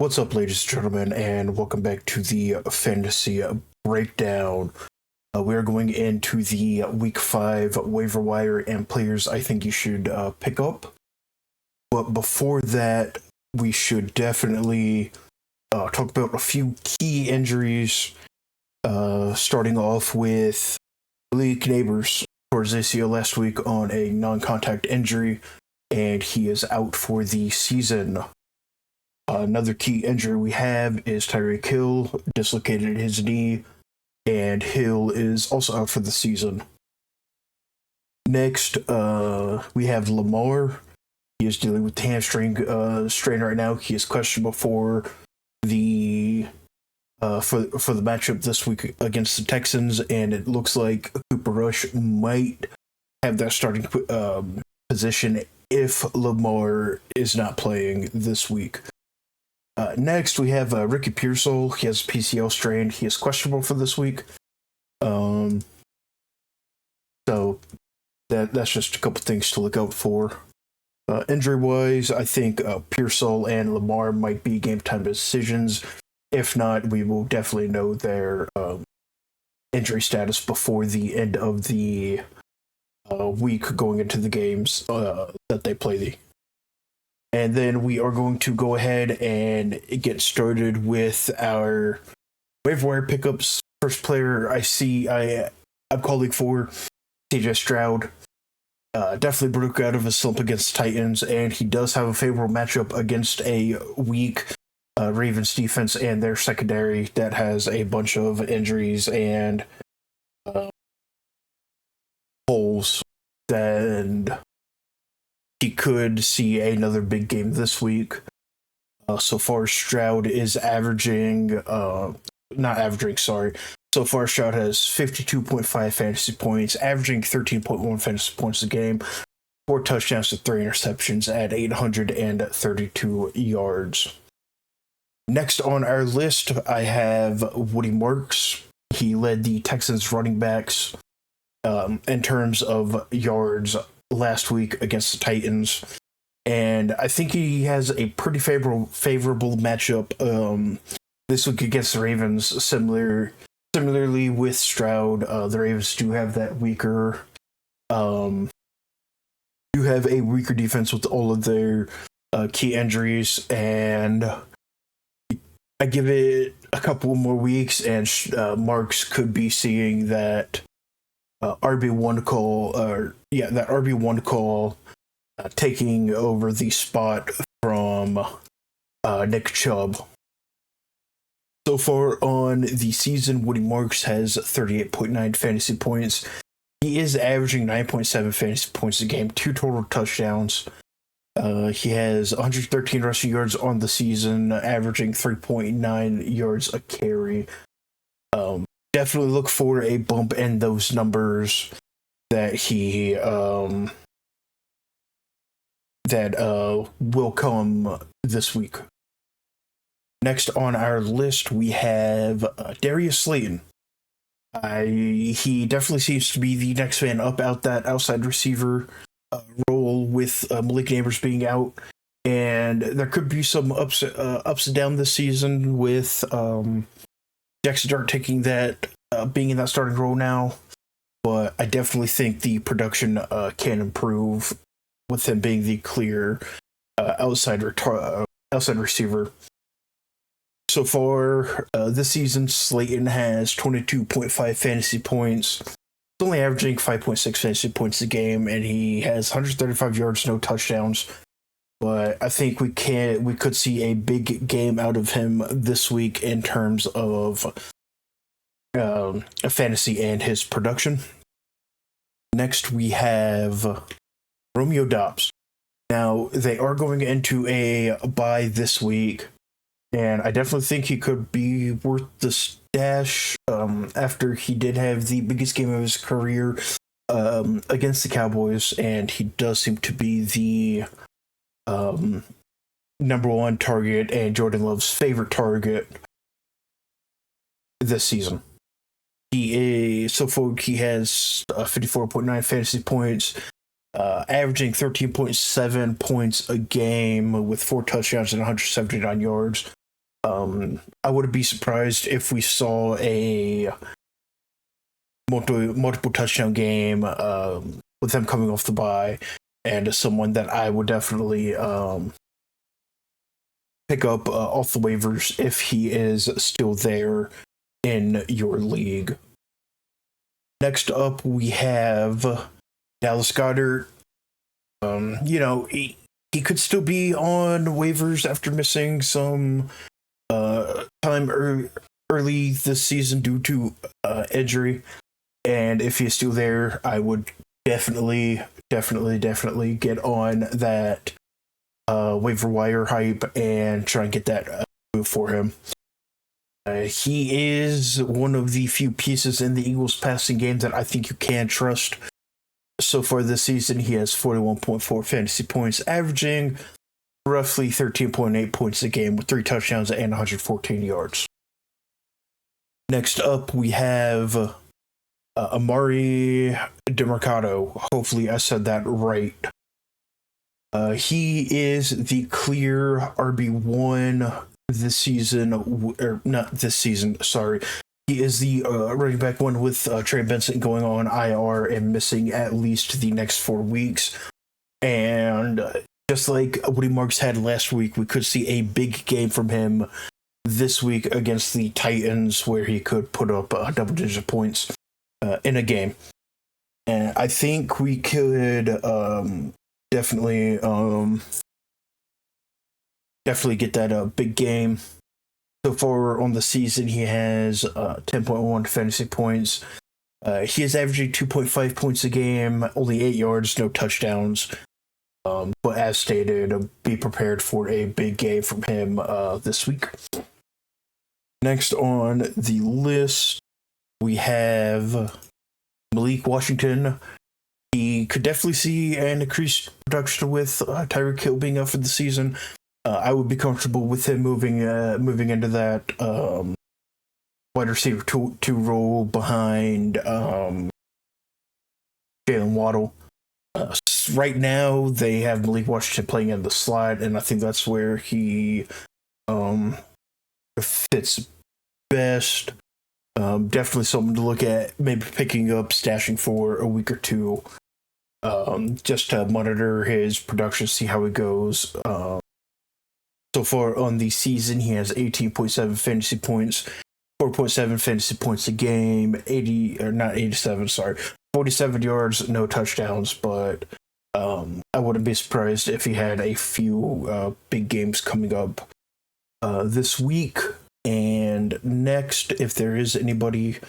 What's up, ladies and gentlemen, and welcome back to the Fantasy Breakdown. We are going into the Week 5 waiver wire and players I think you should pick up. But before that, we should definitely talk about a few key injuries, starting off with Malik Neighbors towards ACL last week on a non-contact injury, and he is out for the season. Another key injury we have is Tyreek Hill, dislocated his knee, and Hill is also out for the season. Next, we have Lamar. He is dealing with hamstring strain right now. He is questionable for the matchup this week against the Texans, and it looks like Cooper Rush might have that starting position if Lamar is not playing this week. Next, we have Ricky Pearsall. He has a PCL strain. He is questionable for this week. So that's just a couple things to look out for. Injury-wise, I think Pearsall and Lamar might be game-time decisions. If not, we will definitely know their injury status before the end of the week going into the games that they play. And then we are going to go ahead and get started with our waiver wire pickups. First player I'm calling for CJ Stroud. Definitely broke out of a slump against the Titans, and he does have a favorable matchup against a weak Ravens defense and their secondary that has a bunch of injuries and holes. And he could see another big game this week. So far, Stroud is So far, Stroud has 52.5 fantasy points, averaging 13.1 fantasy points a game, 4 touchdowns to 3 interceptions at 832 yards. Next on our list, I have Woody Marks. He led the Texans running backs in terms of yards last week against the Titans, and I think he has a pretty favorable matchup this week against the Ravens. Similarly with Stroud, the Ravens do have a weaker defense with all of their key injuries, and I give it a couple more weeks, and Marks could be seeing that RB1 call, taking over the spot from Nick Chubb. So far on the season, Woody Marks has 38.9 fantasy points. He is averaging 9.7 fantasy points a game, 2 total touchdowns. He has 113 rushing yards on the season, averaging 3.9 yards a carry. Definitely look for a bump in those numbers that he will come this week. Next on our list, we have Darius Slayton. He definitely seems to be the next man up out that outside receiver role with Malik Neighbors being out, and there could be some ups and downs this season with Jackson Dart taking that, being in that starting role now, but I definitely think the production can improve with him being the clear outside receiver. So far this season, Slayton has 22.5 fantasy points. He's only averaging 5.6 fantasy points a game, and he has 135 yards, no touchdowns. But I think we could see a big game out of him this week in terms of fantasy and his production. Next, we have Romeo Doubs. Now, they are going into a bye this week, and I definitely think he could be worth the stash after he did have the biggest game of his career against the Cowboys, and he does seem to be the number one target and Jordan Love's favorite target this season. He has 54.9 fantasy points, averaging 13.7 points a game with 4 touchdowns and 179 yards. I wouldn't be surprised if we saw a multiple touchdown game with them coming off the bye, and someone that I would definitely pick up off the waivers if he is still there in your league. Next up, we have Dallas Goedert. He could still be on waivers after missing some time early this season due to injury. And if he's still there, I would definitely get on that waiver wire hype and try and get that move for him. He is one of the few pieces in the Eagles passing game that I think you can trust. So far this season, he has 41.4 fantasy points, averaging roughly 13.8 points a game with 3 touchdowns and 114 yards. Next up, we have Amari DeMarcado. Hopefully I said that right. He is the clear RB1 this season, or not this season, sorry. He is the running back one with Trey Benson going on IR and missing at least the next 4 weeks. And just like Woody Marks had last week, we could see a big game from him this week against the Titans, where he could put up double-digit points in a game. And I think we could definitely get that big game. So far on the season, he has 10.1 fantasy points. He is averaging 2.5 points a game, only 8 yards, no touchdowns. But as stated, be prepared for a big game from him this week. Next on the list, we have Malik Washington. He could definitely see an increased production with Tyreek Hill being out for the season. I would be comfortable with him moving into that wide receiver two role behind Jalen Waddle. Right now, they have Malik Washington playing in the slot, and I think that's where he fits best. Definitely something to look at, maybe picking up, stashing for a week or two, just to monitor his production, see how it goes. So far on the season, he has 18.7 fantasy points, 4.7 fantasy points a game, 47 yards, no touchdowns, but I wouldn't be surprised if he had a few big games coming up this week. And next, if there is anybody,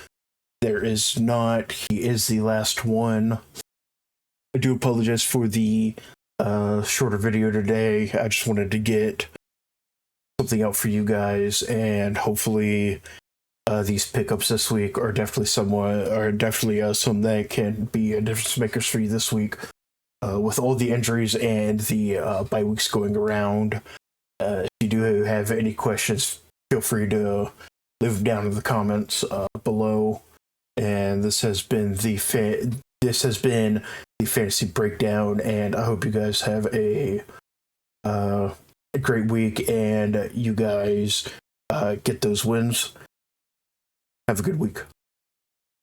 there is not. He is the last one. I do apologize for the shorter video today. I just wanted to get something out for you guys, and hopefully these pickups this week are definitely some that can be a difference makers for you this week. With all the injuries and the bye weeks going around, if you do have any questions, feel free to leave them down in the comments below. And this has been the fantasy breakdown, and I hope you guys have a great week, and you guys get those wins. Have a good week.